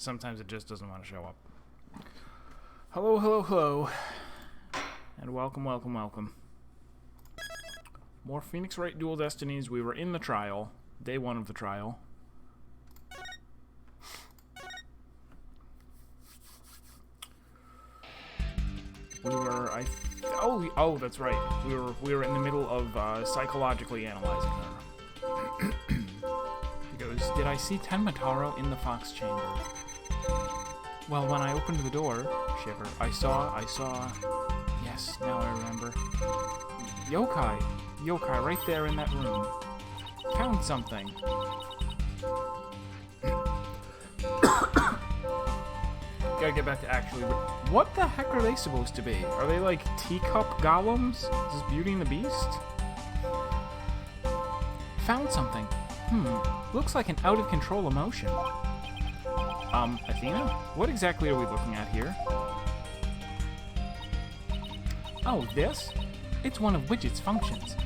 sometimes it just doesn't want to show up. Hello, hello, hello. And welcome, welcome, welcome. More Phoenix Wright Dual Destinies. We were in the trial. Day 1 of the trial. We were, oh, that's right. We were in the middle of psychologically analyzing her. He goes, "Did I see Tenmataro in the Fox Chamber? Well, when I opened the door," shiver, I saw, yes, now I remember. Yokai, right there in that room. Found something. Gotta get back to actually. What the heck are they supposed to be? Are they like teacup golems? Is this Beauty and the Beast? Found something. Looks like an out-of-control emotion. Athena? What exactly are we looking at here? Oh, this? It's one of Widget's functions.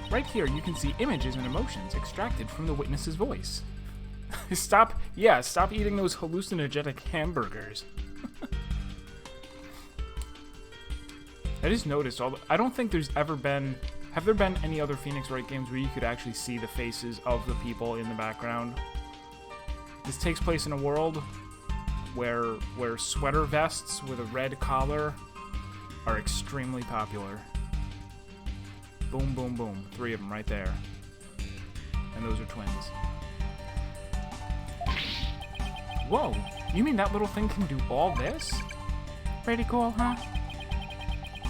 Right here, you can see images and emotions extracted from the witness's voice. Stop eating those hallucinogenic hamburgers. I just noticed I don't think there's ever been... Have there been any other Phoenix Wright games where you could actually see the faces of the people in the background? This takes place in a world where sweater vests with a red collar are extremely popular. Boom, boom, boom. 3 of them right there. And those are twins. Whoa! You mean that little thing can do all this? Pretty cool, huh?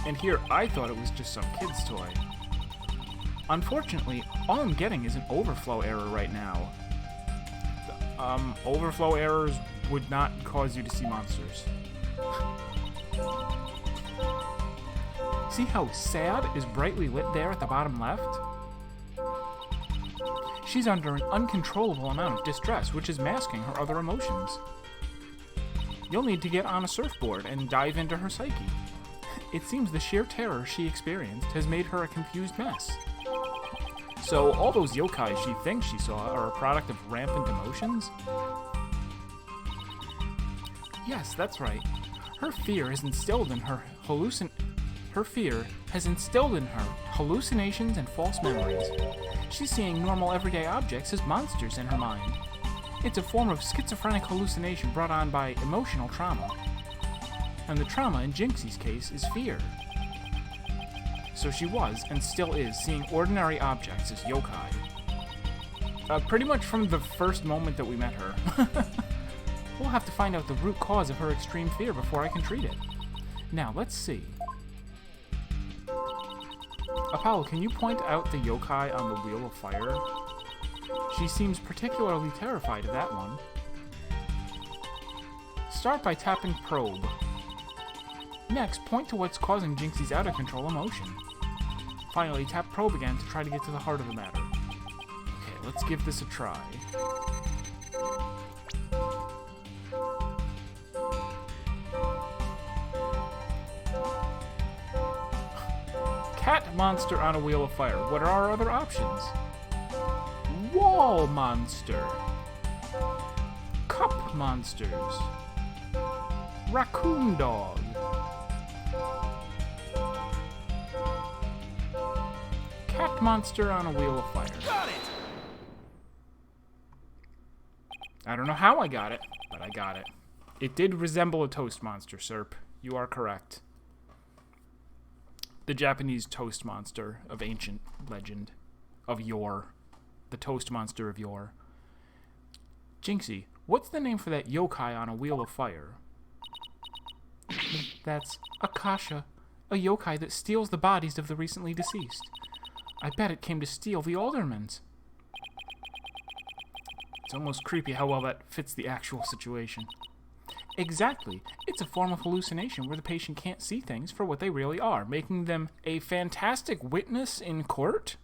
And here, I thought it was just some kid's toy. Unfortunately, all I'm getting is an overflow error right now. Overflow errors would not cause you to see monsters. See how sad is brightly lit there at the bottom left? She's under an uncontrollable amount of distress, which is masking her other emotions. You'll need to get on a surfboard and dive into her psyche. It seems the sheer terror she experienced has made her a confused mess. So all those yokai she thinks she saw are a product of rampant emotions? Yes, that's right. Her fear has instilled in her hallucinations and false memories. She's seeing normal everyday objects as monsters in her mind. It's a form of schizophrenic hallucination brought on by emotional trauma. And the trauma in Jinxie's case is fear. So she was, and still is, seeing ordinary objects as yokai. Pretty much from the first moment that we met her. We'll have to find out the root cause of her extreme fear before I can treat it. Now, let's see. Apollo, can you point out the yokai on the Wheel of Fire? She seems particularly terrified of that one. Start by tapping Probe. Next, point to what's causing Jinxie's out-of-control emotion. Finally, tap Probe again to try to get to the heart of the matter. Okay, let's give this a try. Cat monster on a Wheel of Fire. What are our other options? Wall monster. Cup monsters. Raccoon dog. Cat monster on a Wheel of Fire. Got it! I don't know how I got it, but I got it. It did resemble a toast monster, Serp. You are correct. The Japanese toast monster of ancient legend. Of yore. The toast monster of yore. Jinxie, what's the name for that yokai on a Wheel of Fire? That's Akasha, a yokai that steals the bodies of the recently deceased. I bet it came to steal the aldermans. It's almost creepy how well that fits the actual situation. Exactly. It's a form of hallucination where the patient can't see things for what they really are, making them a fantastic witness in court?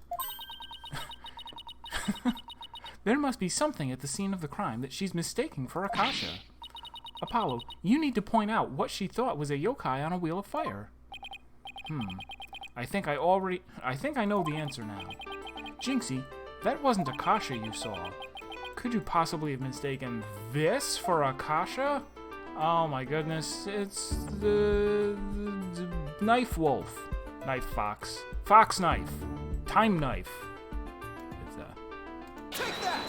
There must be something at the scene of the crime that she's mistaking for Akasha. Apollo, you need to point out what she thought was a yokai on a Wheel of Fire. I think I know the answer now. Jinxie, that wasn't Akasha you saw. Could you possibly have mistaken this for Akasha? Oh my goodness, it's the knife wolf. Knife fox. Fox knife. Time knife. It's Take that!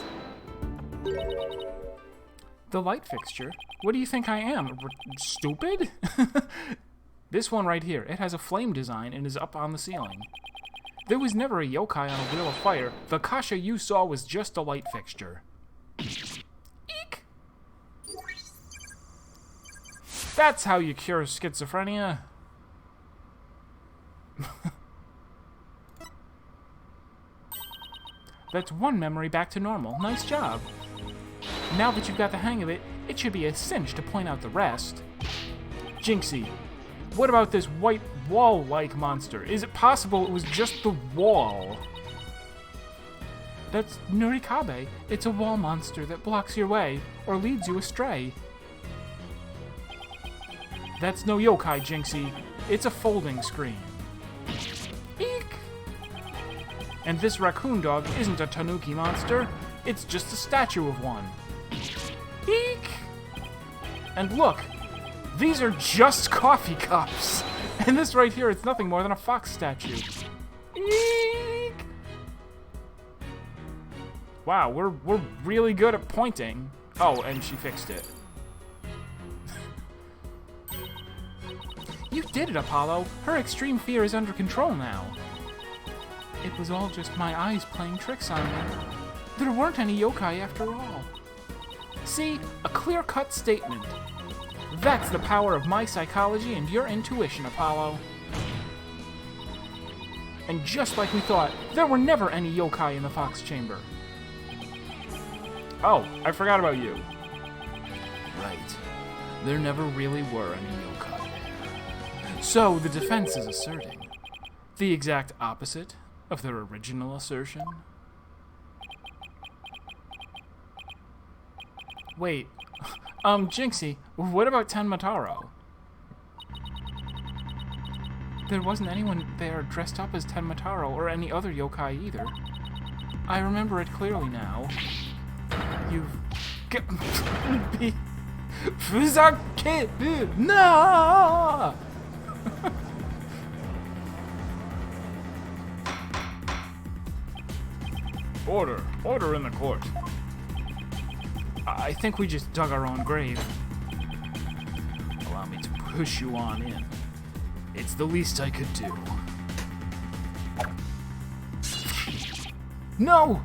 The light fixture? What do you think I am? Stupid? This one right here, it has a flame design and is up on the ceiling. There was never a yokai on a wheel of fire. The Akasha you saw was just a light fixture. Eek! That's how you cure schizophrenia. That's one memory back to normal. Nice job. Now that you've got the hang of it, it should be a cinch to point out the rest. Jinxie, what about this white wall-like monster? Is it possible it was just the wall? That's Nurikabe. It's a wall monster that blocks your way or leads you astray. That's no yokai, Jinxie. It's a folding screen. Eek! And this raccoon dog isn't a tanuki monster. It's just a statue of one. Eek! And look, these are just coffee cups. And this right here, it's nothing more than a fox statue. Eek! Wow, we're really good at pointing. Oh, and she fixed it. You did it, Apollo. Her extreme fear is under control now. It was all just my eyes playing tricks on me. There weren't any yokai after all. See, a clear-cut statement. That's the power of my psychology and your intuition, Apollo. And just like we thought, there were never any yokai in the Fox Chamber. Oh, I forgot about you. Right. There never really were any yokai there. So the defense is asserting the exact opposite of their original assertion. Wait, Jinxie, what about Tenmataro? There wasn't anyone there dressed up as Tenmataro or any other yokai either. I remember it clearly now. You've... No! Order in the court. I think we just dug our own grave. Allow me to push you on in. It's the least I could do. No!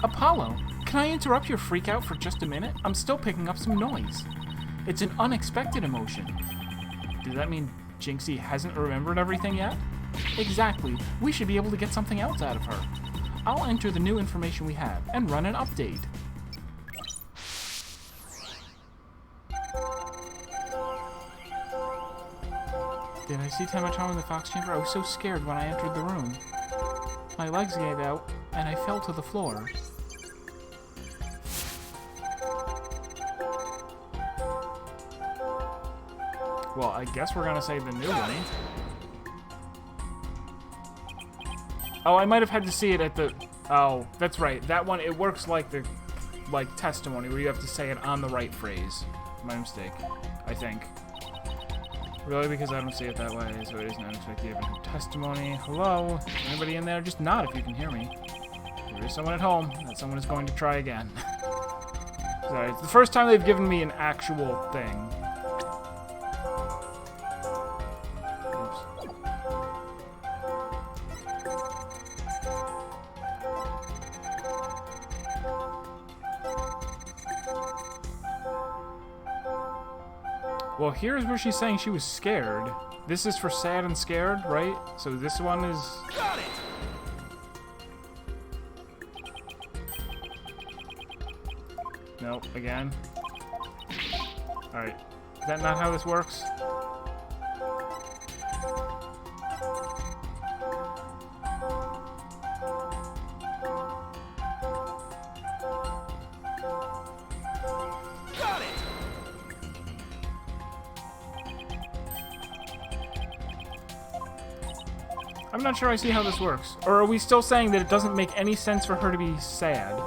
Apollo, can I interrupt your freak out for just a minute? I'm still picking up some noise. It's an unexpected emotion. Does that mean Jinxie hasn't remembered everything yet? Exactly. We should be able to get something else out of her. I'll enter the new information we have and run an update. Did I see Tenmataro in the Fox Chamber? I was so scared when I entered the room. My legs gave out, and I fell to the floor. Well, I guess we're gonna say the new one. Oh, I might have had to see it at the... Oh, that's right. That one, it works like the... like testimony, where you have to say it on the right phrase. My mistake, I think. Really, because I don't see it that way, so it isn't unexpected. Testimony. Hello? Anybody in there? Just nod if you can hear me. If there is someone at home. That someone is going to try again. Sorry, it's the first time they've given me an actual thing. Oops. Well, here's where she's saying she was scared. This is for sad and scared, right? So this one is... Got it! Nope, again. Alright. Is that not how this works? I'm not sure I see how this works. Or are we still saying that it doesn't make any sense for her to be sad?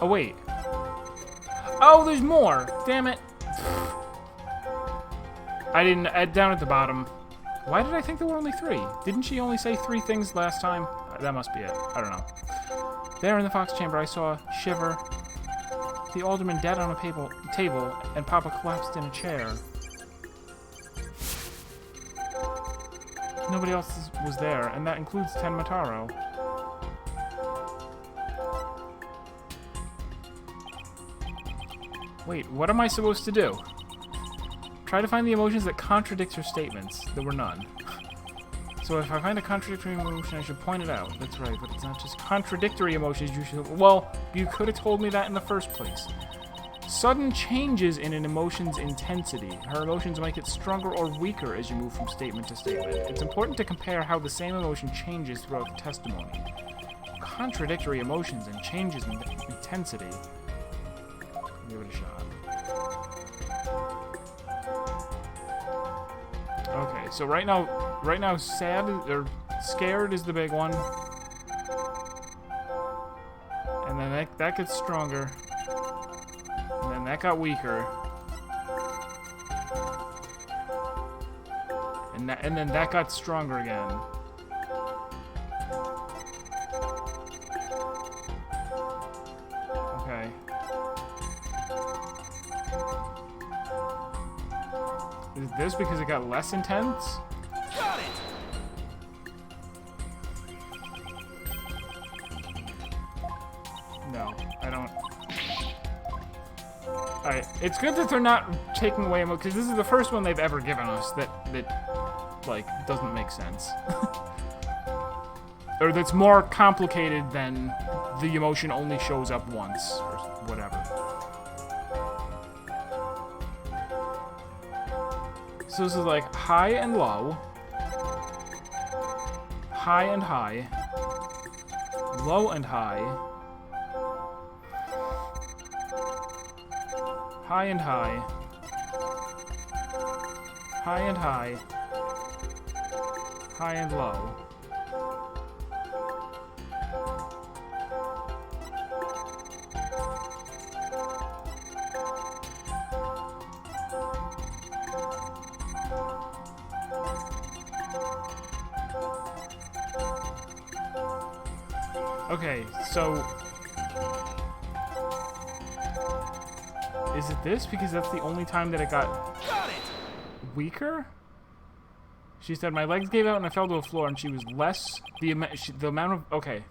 Oh, wait. Oh, there's more! Damn it. I didn't... down at the bottom. Why did I think there were only 3? Didn't she only say 3 things last time? That must be it. I don't know. There in the fox chamber, I saw Shiver, the alderman dead on a table, and Papa collapsed in a chair. Nobody else was there, and that includes Tenmataro. Wait, what am I supposed to do? Try to find the emotions that contradict her statements. There were none. So if I find a contradictory emotion, I should point it out. That's right, but it's not just contradictory emotions you should... Well, you could have told me that in the first place. Sudden changes in an emotion's intensity. Her emotions might get stronger or weaker as you move from statement to statement. It's important to compare how the same emotion changes throughout the testimony. Contradictory emotions and changes in intensity. Give it a shot. Okay, so right now, sad or scared is the big one, and then that gets stronger, and then that got weaker, and then that got stronger again. Okay. Is this because it got less intense? Got it. No, I don't. Alright, it's good that they're not taking away emotion, because this is the first one they've ever given us that like, doesn't make sense. Or that's more complicated than the emotion only shows up once, or whatever. So this is like high and low, high and high, low and high, high and high, high and high, high and low. Okay, so is it this? Because that's the only time that it got weaker? She said, my legs gave out and I fell to the floor, and she was less... The amount of... Okay.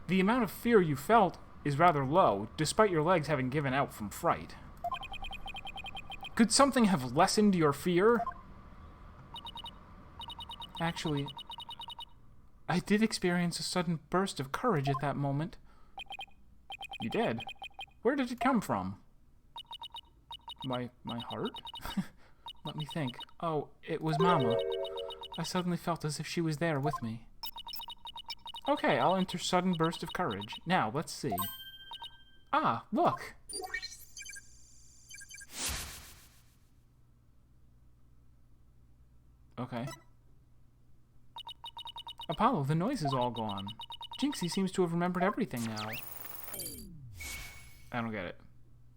The amount of fear you felt is rather low, despite your legs having given out from fright. Could something have lessened your fear? Actually... I did experience a sudden burst of courage at that moment. You did? Where did it come from? My heart? Let me think. Oh, it was Mama. I suddenly felt as if she was there with me. Okay, I'll enter sudden burst of courage. Now, let's see. Ah, look! Okay. Apollo, the noise is all gone. Jinxie seems to have remembered everything now. I don't get it.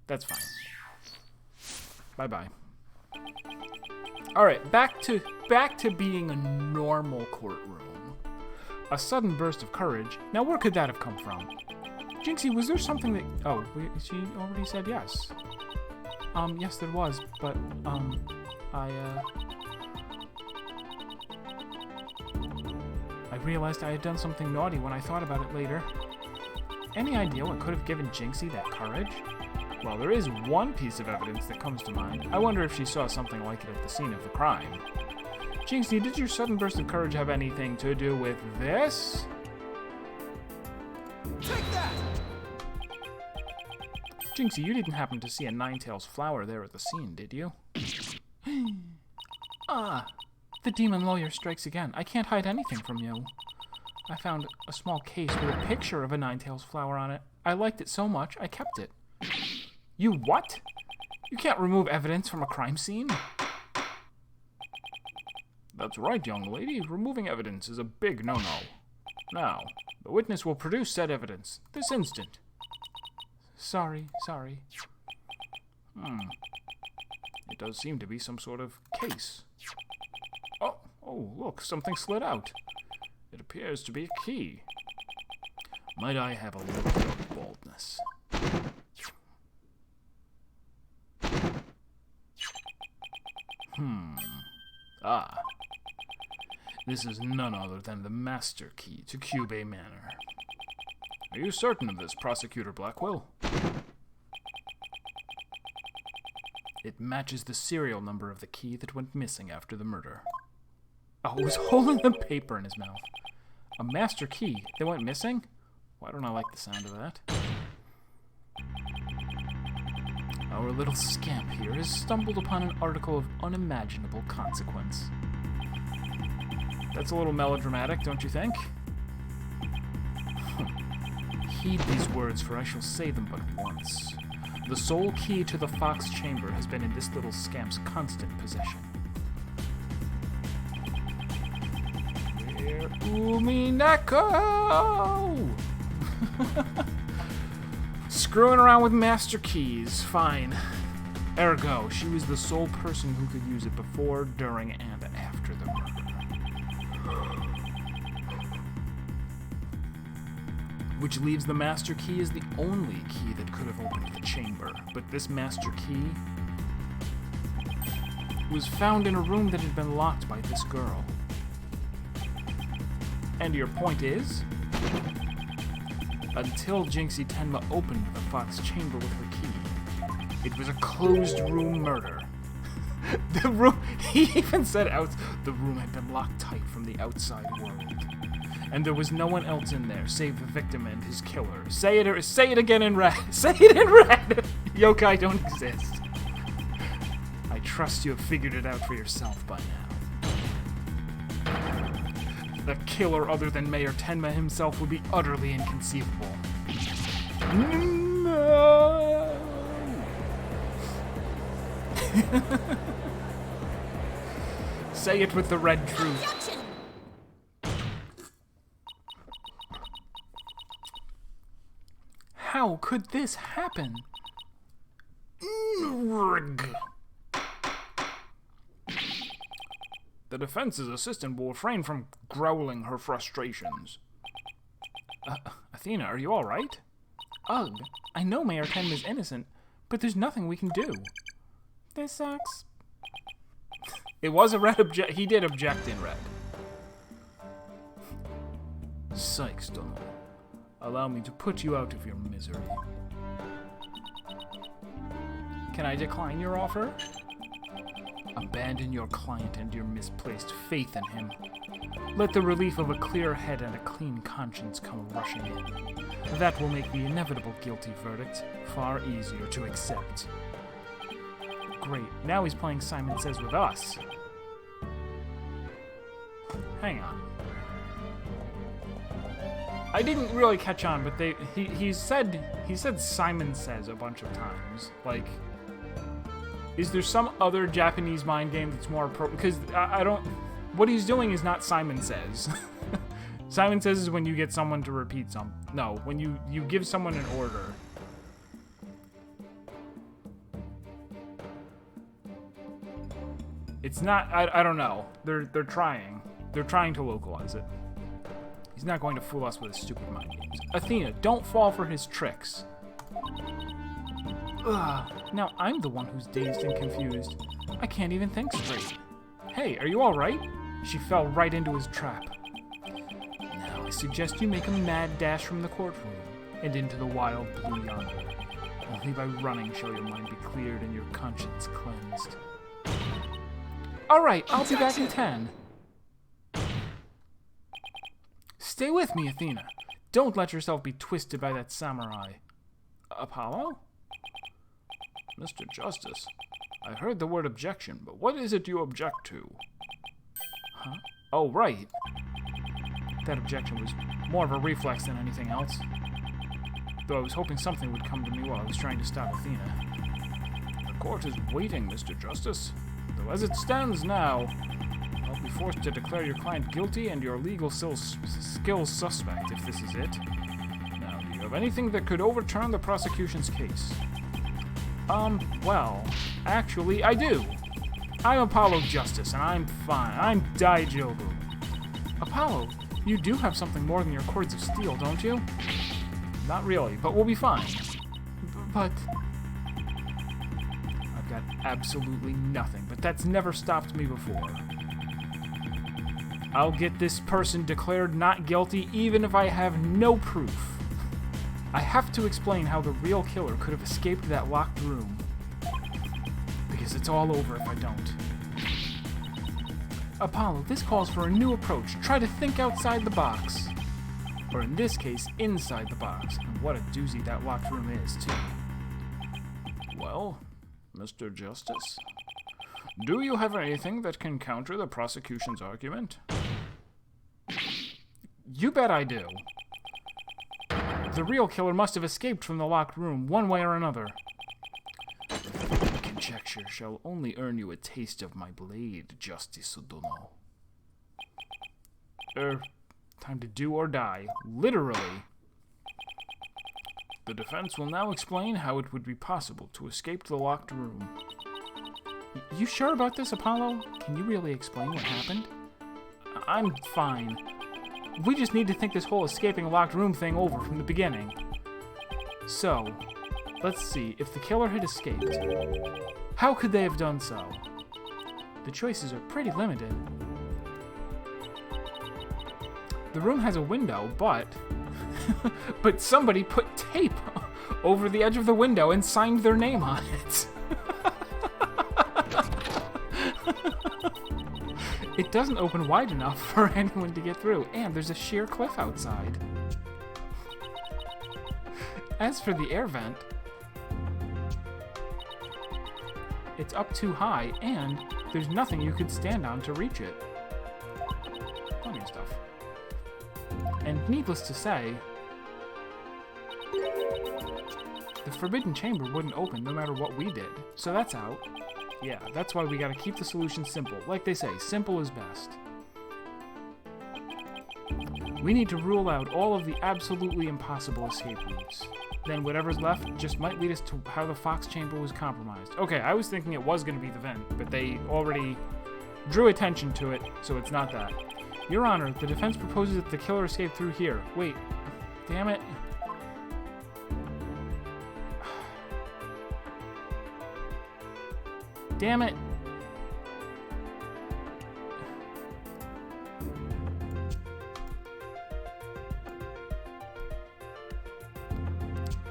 That's fine. Bye-bye. Alright, back to being a normal courtroom. A sudden burst of courage. Now, where could that have come from? Jinxie, was there something that... Oh, she already said yes. Yes, there was, but, I realized I had done something naughty when I thought about it later. Any idea what could have given Jinxie that courage? Well, there is one piece of evidence that comes to mind. I wonder if she saw something like it at the scene of the crime. Jinxie, did your sudden burst of courage have anything to do with this? Take that! Jinxie, you didn't happen to see a Ninetales flower there at the scene, did you? Ah, the demon lawyer strikes again. I can't hide anything from you. I found a small case with a picture of a Ninetales flower on it. I liked it so much, I kept it. You what? You can't remove evidence from a crime scene? That's right, young lady. Removing evidence is a big no-no. Now, the witness will produce said evidence this instant. Sorry. It does seem to be some sort of case. Oh, look, something slid out. It appears to be a key. Might I have a little bit of boldness? This is none other than the master key to Cube A Manor. Are you certain of this, Prosecutor Blackwell? It matches the serial number of the key that went missing after the murder. Oh, he was holding the paper in his mouth. A master key that went missing? Why don't I like the sound of that? Our little scamp here has stumbled upon an article of unimaginable consequence. That's a little melodramatic, don't you think? Heed these words, for I shall say them but once. The sole key to the Fox Chamber has been in this little scamp's constant possession. Umineko! Screwing around with master keys. Fine. Ergo, she was the sole person who could use it before, during, and after the murder. Which leaves the master key as the only key that could have opened the chamber. But this master key was found in a room that had been locked by this girl. And your point is? Until Jinxie Tenma opened the Fox chamber with her key, it was a closed room murder. The room, he even said the room had been locked tight from the outside world. And there was no one else in there save the victim and his killer. Say it again in red. Say it in red! Yokai don't exist. I trust you have figured it out for yourself by now. The killer other than Mayor Tenma himself would be utterly inconceivable. No! Say it with the red truth. How could this happen? The defense's assistant will refrain from growling her frustrations. Athena, are you all right? Ugh, I know Mayor Tenma's innocent, but there's nothing we can do. This sucks. It was a red object. He did object in red. Sykes, Donald. Allow me to put you out of your misery. Can I decline your offer? Abandon your client and your misplaced faith in him. Let the relief of a clear head and a clean conscience come rushing in. That will make the inevitable guilty verdict far easier to accept. Great, now he's playing Simon Says with us. Hang on. I didn't really catch on, but he said Simon Says a bunch of times. Like, is there some other Japanese mind game that's more appropriate? Because I don't. What he's doing is not Simon Says. Simon Says is when you get someone to repeat something. No, when you give someone an order. It's not. I don't know. They're trying. They're trying to localize it. He's not going to fool us with his stupid mind games. Athena, don't fall for his tricks. Ugh, now I'm the one who's dazed and confused. I can't even think straight. Hey, are you alright? She fell right into his trap. Now I suggest you make a mad dash from the courtroom and into the wild blue yonder. Only by running shall your mind be cleared and your conscience cleansed. Alright, I'll be back in 10. Stay with me, Athena. Don't let yourself be twisted by that samurai. Apollo? Mr. Justice, I heard the word objection, but what is it you object to? Huh? Oh, right. That objection was more of a reflex than anything else. Though I was hoping something would come to me while I was trying to stop Athena. The court is waiting, Mr. Justice. Though as it stands now, I'll be forced to declare your client guilty and your legal skills suspect, if this is it. Now, do you have of anything that could overturn the prosecution's case? Well, actually, I do. I'm Apollo Justice, and I'm fine. I'm Daijobu. Apollo, you do have something more than your cords of steel, don't you? Not really, but we'll be fine. But I've got absolutely nothing, but that's never stopped me before. I'll get this person declared not guilty even if I have no proof. I have to explain how the real killer could have escaped that locked room. Because it's all over if I don't. Apollo, this calls for a new approach. Try to think outside the box. Or in this case, inside the box. And what a doozy that locked room is, too. Well, Mr. Justice, do you have anything that can counter the prosecution's argument? You bet I do. The real killer must have escaped from the locked room, one way or another. Conjecture shall only earn you a taste of my blade, Justice Odono. Time to do or die. Literally. The defense will now explain how it would be possible to escape the locked room. You sure about this, Apollo? Can you really explain what happened? I'm fine. We just need to think this whole escaping a locked room thing over from the beginning. So, let's see. If the killer had escaped, how could they have done so? The choices are pretty limited. The room has a window, but somebody put tape over the edge of the window and signed their name on it. It doesn't open wide enough for anyone to get through, and there's a sheer cliff outside. As for the air vent, it's up too high, and there's nothing you could stand on to reach it. Plenty of stuff. And needless to say, the Forbidden Chamber wouldn't open no matter what we did, so that's out. Yeah, that's why we gotta keep the solution simple. Like they say, simple is best. We need to rule out all of the absolutely impossible escape routes. Then whatever's left just might lead us to how the Fox Chamber was compromised. Okay, I was thinking it was gonna be the vent, but they already drew attention to it, so it's not that. Your Honor, the defense proposes that the killer escaped through here. Wait, damn it. Damn it.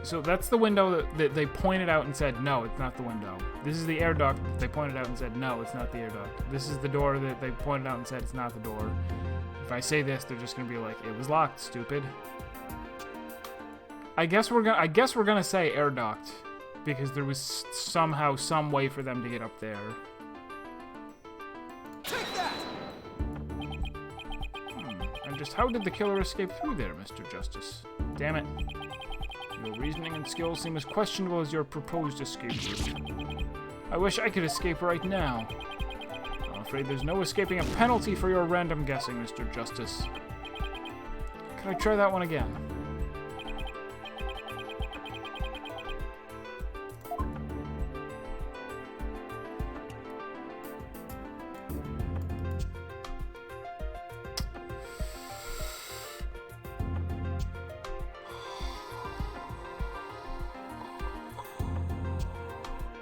So that's the window that they pointed out and said, no, it's not the window. This is the air duct that they pointed out and said, no, it's not the air duct. This is the door that they pointed out and said, it's not the door. If I say this, they're just gonna be like, it was locked, stupid. I guess we're gonna say air duct, because there was somehow some way for them to get up there. Take that! And just how did the killer escape through there, Mr. Justice? Damn it. Your reasoning and skills seem as questionable as your proposed escape route. I wish I could escape right now. I'm afraid there's no escaping a penalty for your random guessing, Mr. Justice. Can I try that one again?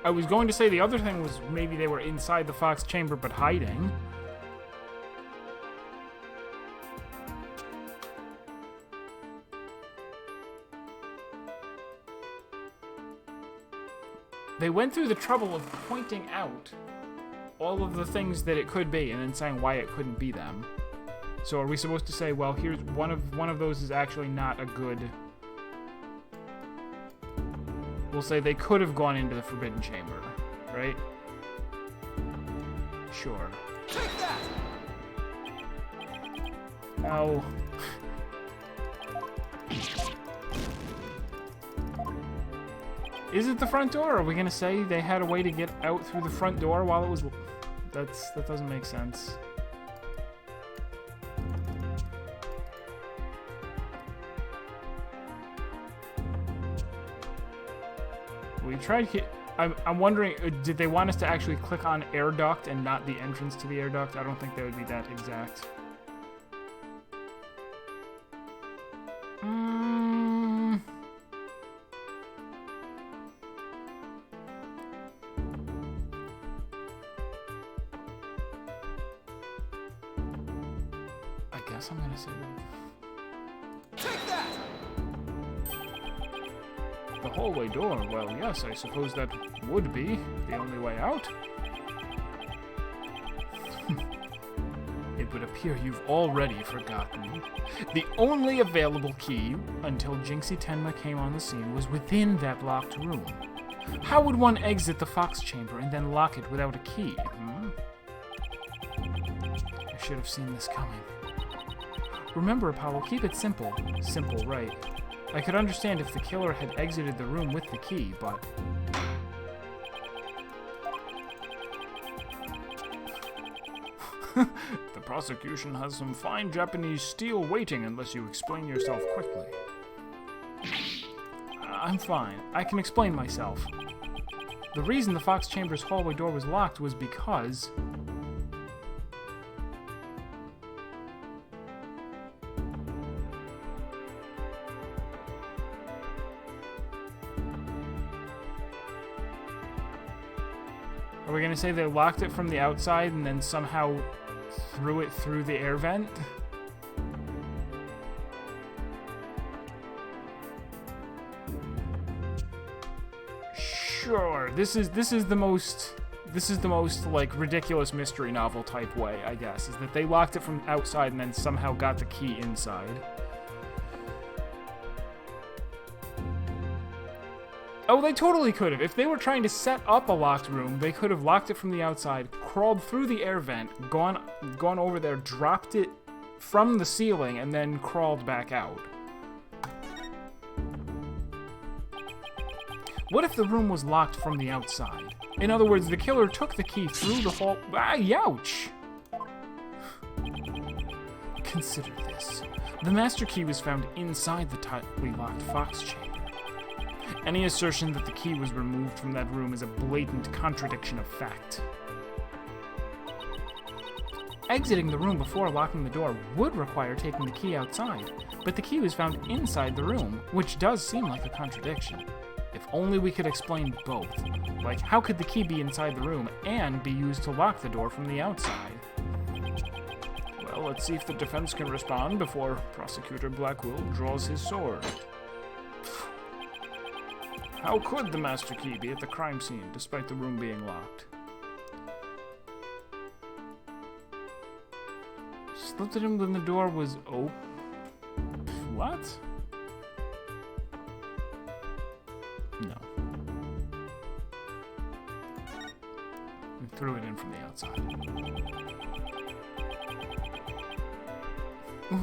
I was going to say the other thing was maybe they were inside the Fox Chamber but hiding. They went through the trouble of pointing out all of the things that it could be and then saying why it couldn't be them. So are we supposed to say, well, here's one of those is actually not a good... We'll say they could have gone into the Forbidden Chamber, right? Sure. Take that! Ow. Is it the front door? Are we gonna say they had a way to get out through the front door while it was... That doesn't make sense. We tried here. I'm wondering, did they want us to actually click on air duct and not the entrance to the air duct? I don't think they would be that exact. I guess I'm gonna say Take that! the hallway door. Well, yes, I suppose that would be the only way out. It would appear you've already forgotten. The only available key until Jinxie Tenma came on the scene was within that locked room. How would one exit the Fox Chamber and then lock it without a key? I should have seen this coming. Remember, Apollo, keep it simple. Simple, right. I could understand if the killer had exited the room with the key, but... The prosecution has some fine Japanese steel waiting unless you explain yourself quickly. I'm fine. I can explain myself. The reason the Fox Chamber's hallway door was locked was because... Are we gonna say they locked it from the outside and then somehow threw it through the air vent? Sure. This is the most like ridiculous mystery novel type way, I guess, is that they locked it from outside and then somehow got the key inside. Oh, they totally could have. If they were trying to set up a locked room, they could have locked it from the outside, crawled through the air vent, gone over there, dropped it from the ceiling, and then crawled back out. What if the room was locked from the outside? In other words, the killer took the key through the hall... Ah, youch! Consider this. The master key was found inside the tightly locked Fox Chamber. Any assertion that the key was removed from that room is a blatant contradiction of fact. Exiting the room before locking the door would require taking the key outside, but the key was found inside the room, which does seem like a contradiction. If only we could explain both. Like, how could the key be inside the room and be used to lock the door from the outside? Well, let's see if the defense can respond before Prosecutor Blackwell draws his sword. How could the master key be at the crime scene, despite the room being locked? Slipped at him when the door was open. What? No. We threw it in from the outside.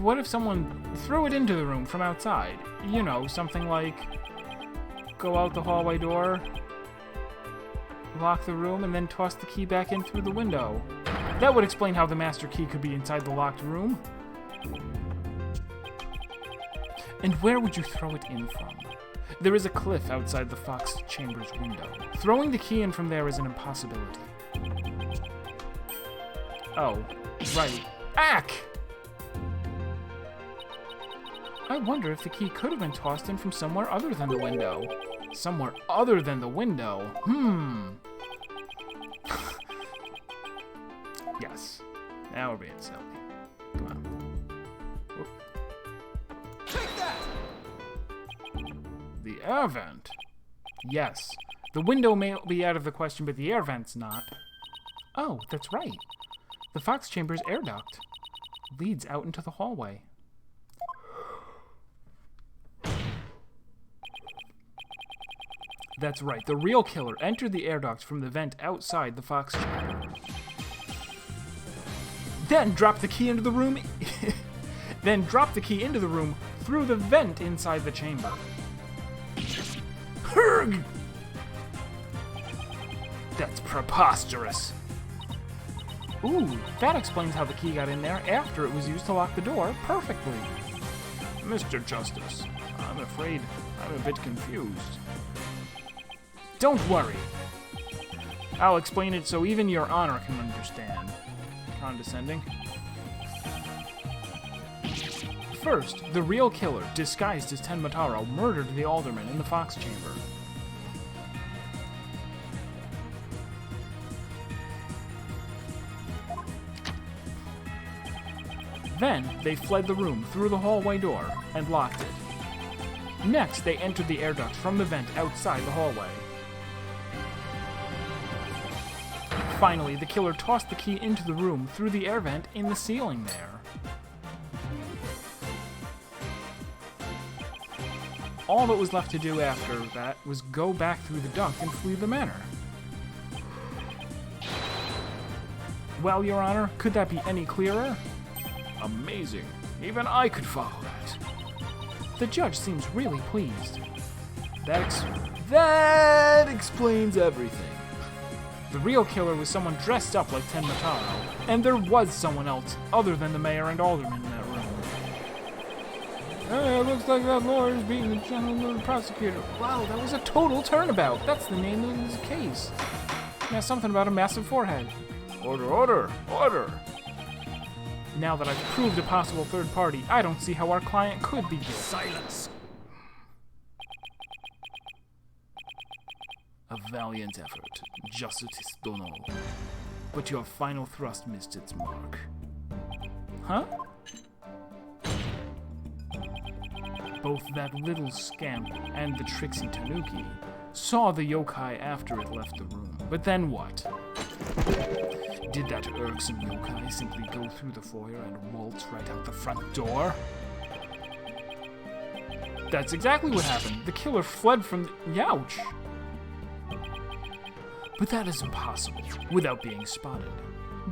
What if someone threw it into the room from outside? You know, something like... go out the hallway door, lock the room, and then toss the key back in through the window. That would explain how the master key could be inside the locked room. And where would you throw it in from? There is a cliff outside the Fox Chamber's window. Throwing the key in from there is an impossibility. Oh, right. Ack! I wonder if the key could have been tossed in from somewhere other than the window. Somewhere other than the window. Yes. Now we're being silly. Come on. Whoop. Take that! The air vent. Yes. The window may be out of the question, but the air vent's not. Oh, that's right. The Fox Chamber's air duct leads out into the hallway. That's right, the real killer entered the air duct from the vent outside the Fox Chamber. Then dropped the key into the room... then dropped the key into the room through the vent inside the chamber. Herg! That's preposterous. Ooh, that explains how the key got in there after it was used to lock the door perfectly. Mr. Justice, I'm afraid I'm a bit confused. Don't worry. I'll explain it so even Your Honor can understand. Condescending. First, the real killer, disguised as Tenmataro, murdered the alderman in the Fox Chamber. Then, they fled the room through the hallway door and locked it. Next, they entered the air duct from the vent outside the hallway. Finally, the killer tossed the key into the room through the air vent in the ceiling there. All that was left to do after that was go back through the duct and flee the manor. Well, Your Honor, could that be any clearer? Amazing. Even I could follow that. The judge seems really pleased. That explains everything. The real killer was someone dressed up like Tenmataro, and there was someone else other than the mayor and alderman in that room. Hey, it looks like that lawyer's beating the gentleman prosecutor. Wow, that was a total turnabout. That's the name of his case. Now something about a massive forehead. Order, order, order. Now that I've proved a possible third party, I don't see how our client could be guilty. Silence. A valiant effort, Justice Dono. But your final thrust missed its mark. Huh? Both that little scamp and the tricksy Tanuki saw the yokai after it left the room. But then what? Did that irksome yokai simply go through the foyer and waltz right out the front door? That's exactly what happened. The killer fled from the... Youch! But that is impossible without being spotted.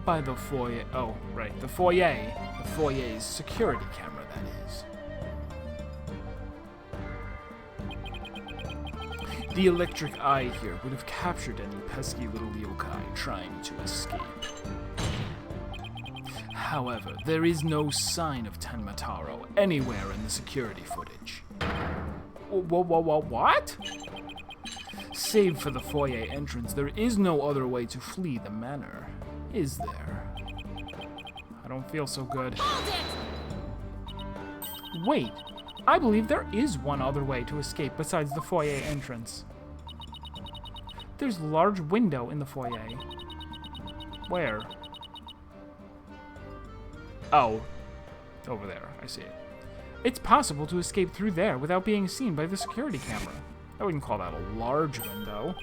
By the foyer... Oh, right, the foyer. The foyer's security camera, that is. The electric eye here would have captured any pesky little yokai trying to escape. However, there is no sign of Tenmataro anywhere in the security footage. What? Save for the foyer entrance, there is no other way to flee the manor, is there? I don't feel so good. Wait, I believe there is one other way to escape besides the foyer entrance. There's a large window in the foyer. Where? Oh, over there, I see it. It's possible to escape through there without being seen by the security camera. I wouldn't call that a large window.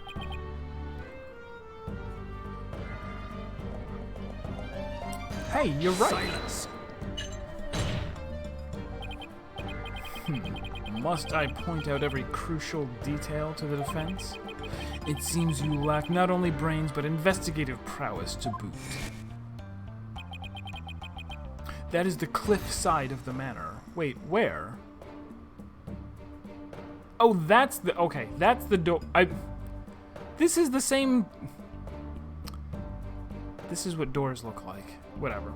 Hey, you're right. Silence. Must I point out every crucial detail to the defense? It seems you lack not only brains, but investigative prowess to boot. That is the cliff side of the manor. Wait, where? Oh, that's the... Okay, that's the door... This is the same... This is what doors look like. Whatever.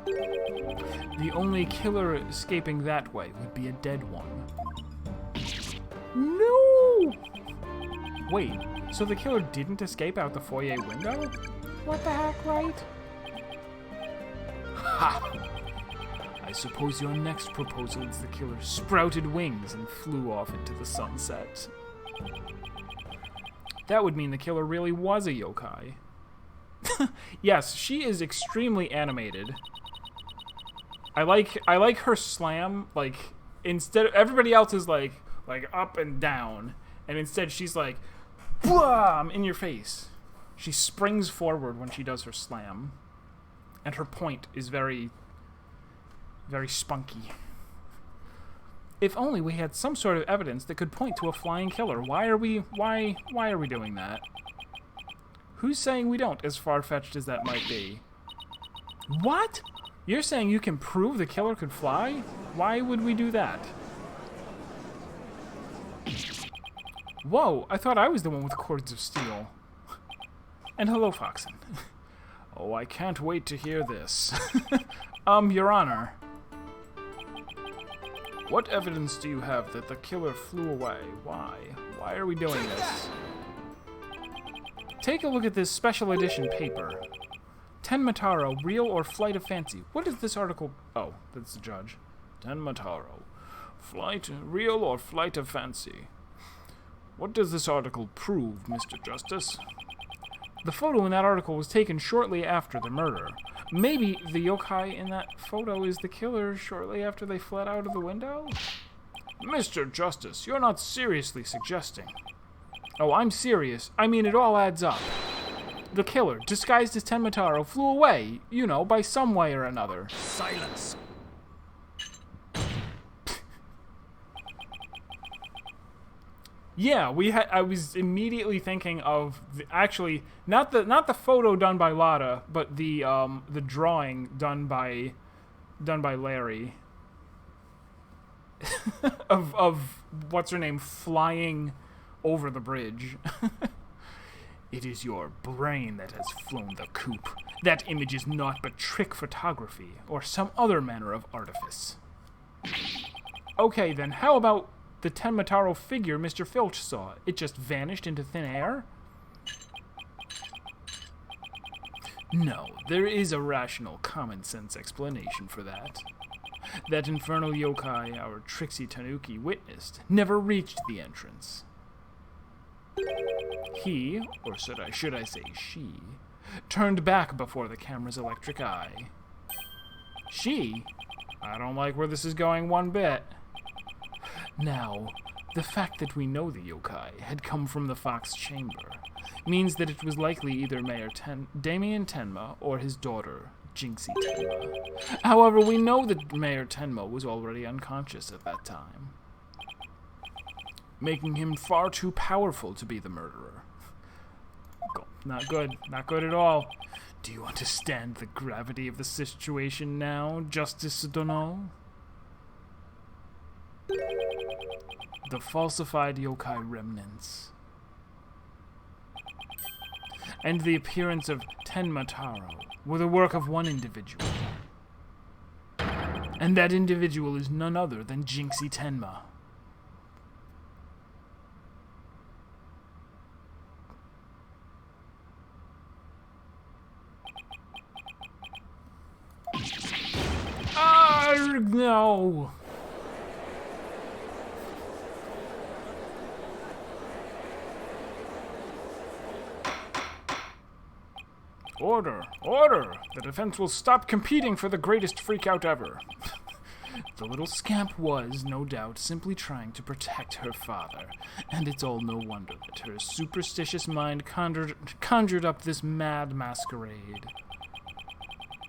The only killer escaping that way would be a dead one. No! Wait, so the killer didn't escape out the foyer window? What the heck, Wright? Ha! I suppose your next proposal is the killer sprouted wings and flew off into the sunset. That would mean the killer really was a yokai. Yes, she is extremely animated. I like her slam, like, instead of, everybody else is like up and down, and instead she's like, blam, in your face. She springs forward when she does her slam, and her point is very, very spunky. If only we had some sort of evidence that could point to a flying killer. Why are we doing that? Who's saying we don't, as far-fetched as that might be? What? You're saying you can prove the killer could fly? Why would we do that? Whoa, I thought I was the one with cords of steel. And hello, Foxen. Oh, I can't wait to hear this. Your Honor. What evidence do you have that the killer flew away? Why? Why are we doing this? Take a look at this special edition paper. Tenmataro, real or flight of fancy? What is this article? Oh, that's the judge. Tenmataro, flight, real or flight of fancy? What does this article prove, Mr. Justice? The photo in that article was taken shortly after the murder. Maybe the yokai in that photo is the killer shortly after they fled out of the window? Mr. Justice, you're not seriously suggesting. Oh, I'm serious. I mean, it all adds up. The killer, disguised as Tenmataro, flew away, you know, by some way or another. Silence. Yeah, I was immediately thinking of actually not the photo done by Lotta, but the drawing done by Larry of what's her name flying over the bridge. It is your brain that has flown the coop. That image is naught but trick photography or some other manner of artifice. Okay, then how about the Tenmataro figure Mr. Filch saw? It just vanished into thin air? No, there is a rational, common-sense explanation for that. That infernal yokai our Trixie Tanuki witnessed never reached the entrance. He, or should I say she, turned back before the camera's electric eye. She? I don't like where this is going one bit. Now, the fact that we know the yokai had come from the Fox Chamber means that it was likely either Mayor Damien Tenma or his daughter, Jinxie Tenma. However, we know that Mayor Tenma was already unconscious at that time, making him far too powerful to be the murderer. Not good. Not good at all. Do you understand the gravity of the situation now, Justice Dono? The falsified yokai remnants and the appearance of Tenmataro were the work of one individual. And that individual is none other than Jinxie Tenma. No! Order! Order! The defense will stop competing for the greatest freakout ever. The little scamp was, no doubt, simply trying to protect her father, and it's all no wonder that her superstitious mind conjured up this mad masquerade.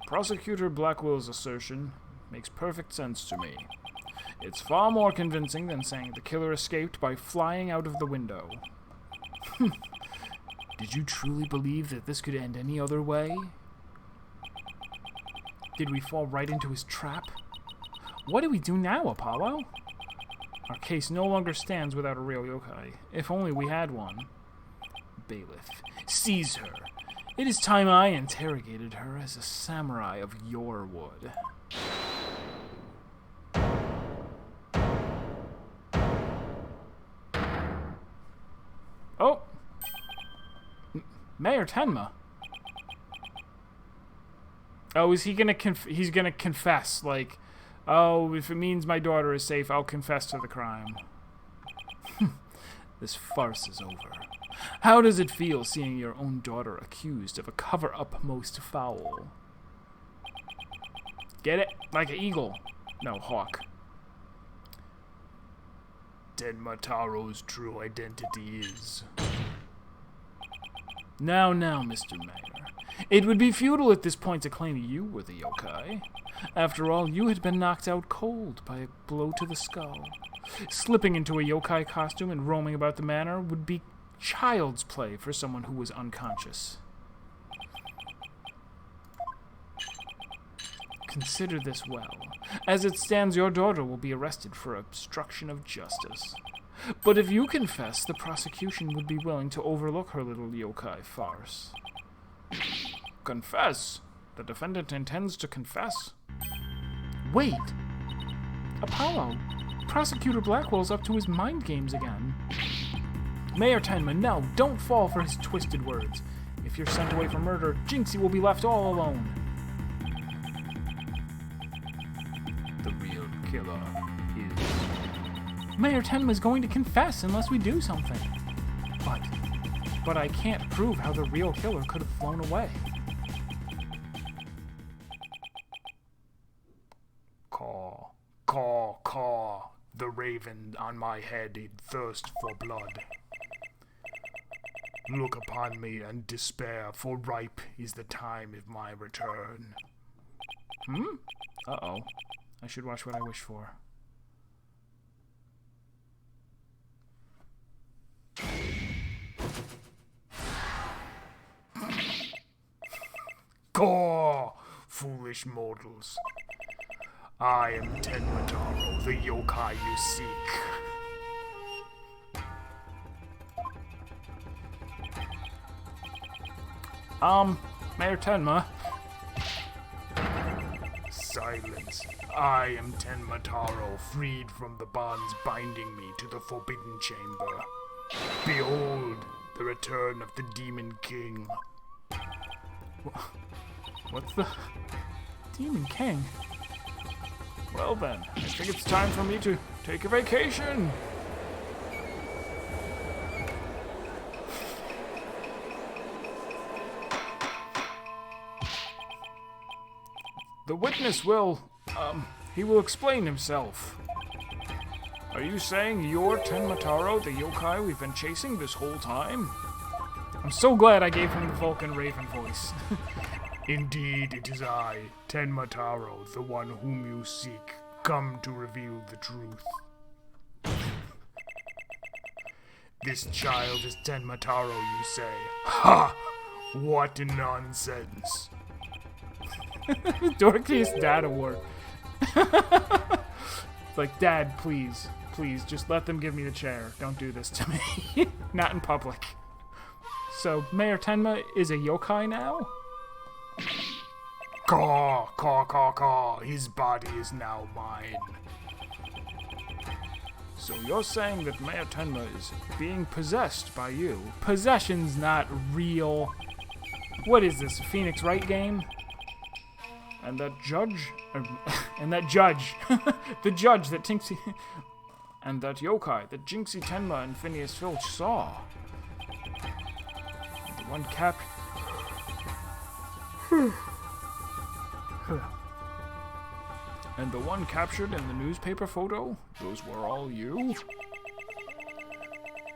Prosecutor Blackwell's assertion makes perfect sense to me. It's far more convincing than saying the killer escaped by flying out of the window. Did you truly believe that this could end any other way? Did we fall right into his trap? What do we do now, Apollo? Our case no longer stands without a real yokai. If only we had one. Bailiff, seize her. It is time I interrogated her as a samurai of your wood. Oh! Mayor Tenma. Oh, is he gonna he's gonna confess, like, oh, if it means my daughter is safe, I'll confess to the crime. This farce is over. How does it feel seeing your own daughter accused of a cover-up most foul? Get it? Like an eagle. No, hawk. Tenmataro's true identity is... Now, Mr. Mayor. It would be futile at this point to claim you were the yokai. After all, you had been knocked out cold by a blow to the skull. Slipping into a yokai costume and roaming about the manor would be child's play for someone who was unconscious. Consider this well. As it stands, your daughter will be arrested for obstruction of justice. But if you confess, the prosecution would be willing to overlook her little yokai farce. Confess? The defendant intends to confess? Wait! Apollo, Prosecutor Blackwell's up to his mind games again. Mayor Tenma, no, don't fall for his twisted words. If you're sent away for murder, Jinxie will be left all alone. The real killer is... Mayor Tenma's going to confess unless we do something. But I can't prove how the real killer could have flown away. Caw, caw, caw. The raven on my head in thirst for blood. Look upon me and despair, for ripe is the time of my return. Uh-oh. I should watch what I wish for. Caw, foolish mortals. I am Tenmataro, the yokai you seek. Mayor Tenma. Silence. I am Tenmataro, freed from the bonds binding me to the Forbidden Chamber. Behold, the return of the Demon King. What's the... Demon King? Well then, I think it's time for me to take a vacation. The witness will, he will explain himself. Are you saying you're Tenmataro, the yokai we've been chasing this whole time? I'm so glad I gave him the Vulcan Raven voice. Indeed, it is I, Tenmataro, the one whom you seek, come to reveal the truth. This child is Tenmataro, you say? Ha! What nonsense! Dorkiest Dad Award. It's like, Dad, please, just let them give me the chair. Don't do this to me. Not in public. So, Mayor Tenma is a yokai now? Caw, caw, caw, caw. His body is now mine. So you're saying that Mayor Tenma is being possessed by you? Possession's not real. What is this, a Phoenix Wright game? And that judge... the judge that Jinxie... and that yokai that Jinxie Tenma and Phineas Filch saw. The one And the one captured in the newspaper photo? Those were all you?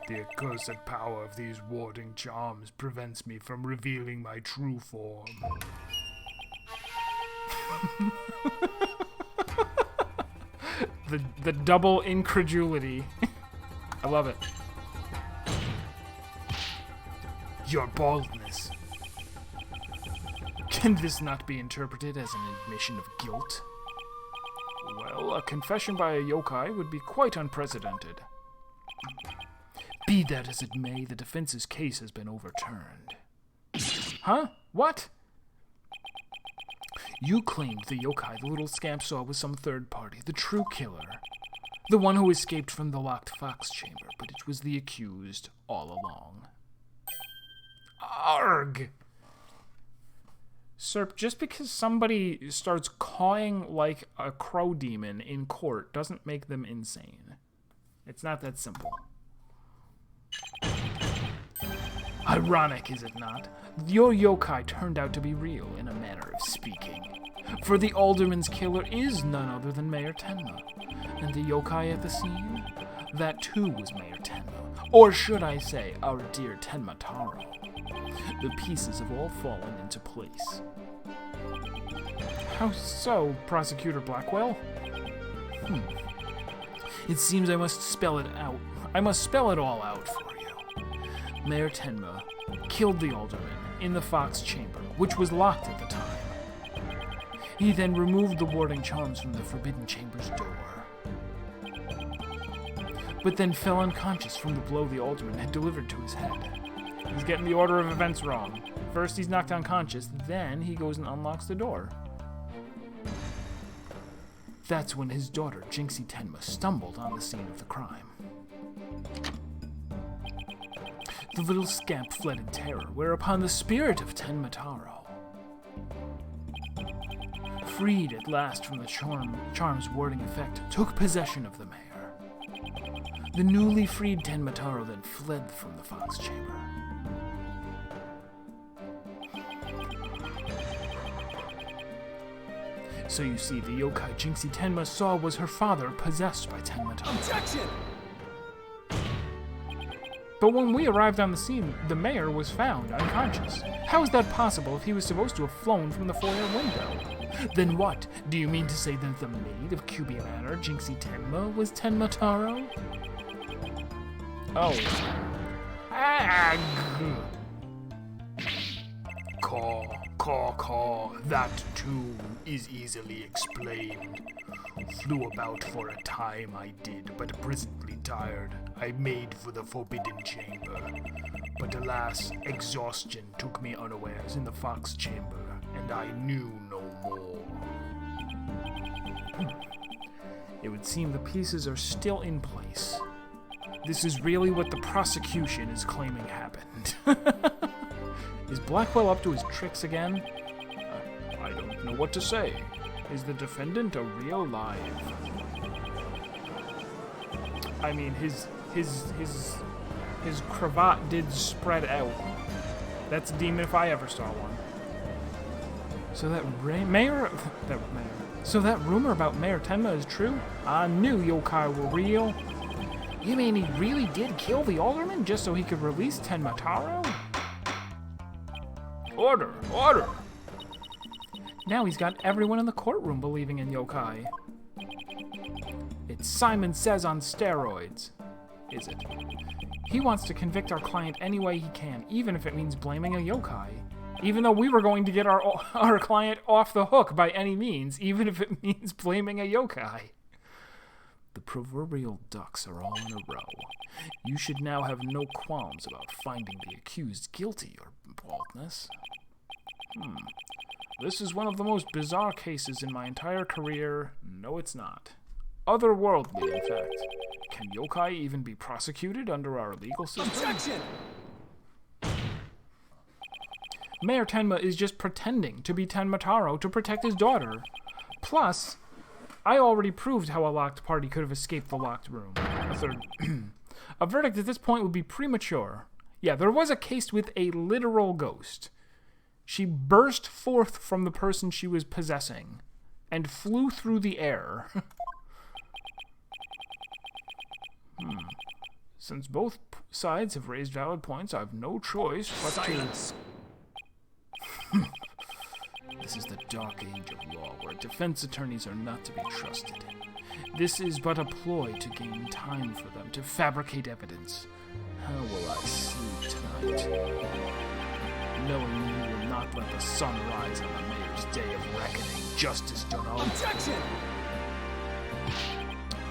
The accursed power of these warding charms prevents me from revealing my true form. the double incredulity. I love it. Your baldness. Can this not be interpreted as an admission of guilt? Well, a confession by a yokai would be quite unprecedented. Be that as it may, the defense's case has been overturned. Huh? What? You claimed the yokai the little scamp saw was some third party, the true killer. The one who escaped from the locked fox chamber, but it was the accused all along. Arg! Serp, just because somebody starts cawing like a crow demon in court doesn't make them insane. It's not that simple. Ironic, is it not? Your yokai turned out to be real, in a manner of speaking. For the alderman's killer is none other than Mayor Tenma. And the yokai at the scene? That too was Mayor Tenma. Or should I say, our dear Tenmataro. The pieces have all fallen into place. How so, Prosecutor Blackwell? It seems I must spell it out. I must spell it all out for you. Mayor Tenma killed the alderman in the Fox Chamber, which was locked at the time. He then removed the warding charms from the Forbidden Chamber's door. But then fell unconscious from the blow the alderman had delivered to his head. He's getting the order of events wrong. First he's knocked unconscious, then he goes and unlocks the door. That's when his daughter, Jinxie Tenma, stumbled on the scene of the crime. The little scamp fled in terror, whereupon the spirit of Tenma Taro, freed at last from the charm's warding effect, took possession of the mayor. The newly freed Tenma Taro then fled from the fox chamber. So you see, the yokai Jinxie Tenma saw was her father possessed by Tenma Taro. Objection! But when we arrived on the scene, the mayor was found unconscious. How is that possible if he was supposed to have flown from the foyer window? Then what? Do you mean to say that the maid of Kyubi Manor, Jinxie Tenma, was Tenma Taro? Oh. Caw. That too is easily explained. Flew about for a time I did, but presently tired, I made for the forbidden chamber. But alas, exhaustion took me unawares in the fox chamber, and I knew no more. It would seem the pieces are still in place. This is really what the prosecution is claiming happened. Is Blackwell up to his tricks again? I don't know what to say. Is the defendant a real live? I mean, his cravat did spread out. That's a demon if I ever saw one. So that So that rumor about Mayor Tenma is true? I knew yokai were real. You mean he really did kill the alderman just so he could release Tenma Taro? Order! Now he's got everyone in the courtroom believing in yokai. It's Simon Says on steroids, is it? He wants to convict our client any way he can, even if it means blaming a yokai. Even though we were going to get our client off the hook by any means, even if it means blaming a yokai. The proverbial ducks are all in a row. You should now have no qualms about finding the accused guilty, Your Baldness. This is one of the most bizarre cases in my entire career. No, it's not. Otherworldly, in fact. Can yokai even be prosecuted under our legal system? Objection! Mayor Tenma is just pretending to be Tenma Taro to protect his daughter. Plus, I already proved how a locked party could have escaped the locked room. A verdict at this point would be premature. Yeah, there was a case with a literal ghost. She burst forth from the person she was possessing and flew through the air. Since both sides have raised valid points, I have no choice but Silence. This is the dark age of law, where defense attorneys are not to be trusted. This is but a ploy to gain time for them to fabricate evidence. How will I sleep tonight? Knowing you will not let the sun rise on the mayor's day of reckoning, Justice Dono. Objection!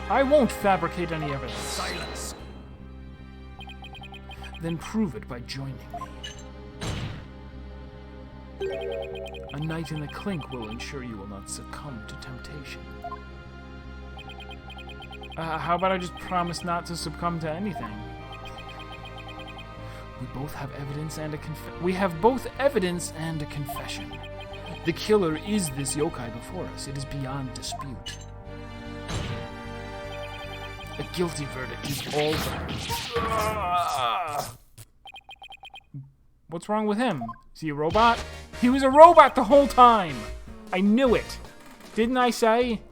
I won't fabricate any evidence. Silence. Then prove it by joining me. A night in the clink will ensure you will not succumb to temptation. How about I just promise not to succumb to anything? We both have evidence and we have both evidence and a confession. The killer is this yokai before us. It is beyond dispute. A guilty verdict is all that. What's wrong with him? Is he a robot? He was a robot the whole time! I knew it! Didn't I say?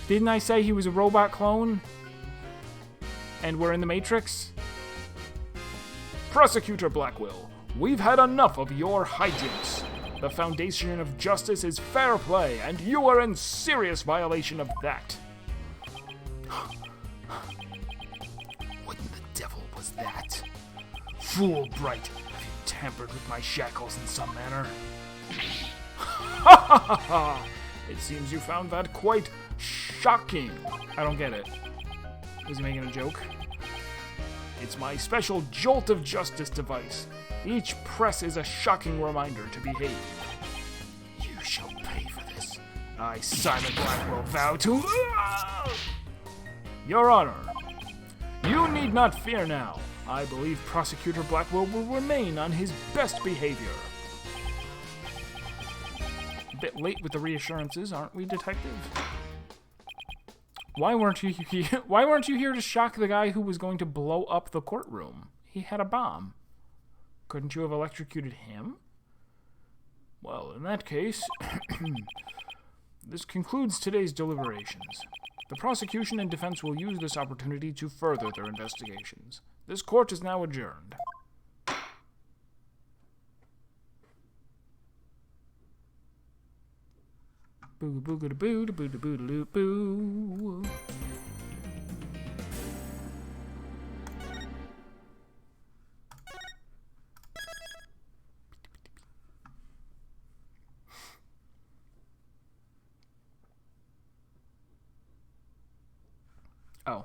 Didn't I say he was a robot clone? And we're in the Matrix? Prosecutor Blackwell, we've had enough of your hijinks. The foundation of justice is fair play, and you are in serious violation of that. What in the devil was that? Fool Wright, have you tampered with my shackles in some manner? Ha ha ha ha! It seems you found that quite shocking. I don't get it. Was he making a joke? It's my special jolt of justice device. Each press is a shocking reminder to behave. You shall pay for this. I, Simon Blackwell, vow to... Your Honor, you need not fear now. I believe Prosecutor Blackwell will remain on his best behavior. A bit late with the reassurances, aren't we, Detective? Why weren't you here? Why weren't you here to shock the guy who was going to blow up the courtroom? He had a bomb. Couldn't you have electrocuted him? Well, in that case, this concludes today's deliberations. The prosecution and defense will use this opportunity to further their investigations. This court is now adjourned. Boo boo boo boo boo boo boo boo. Oh.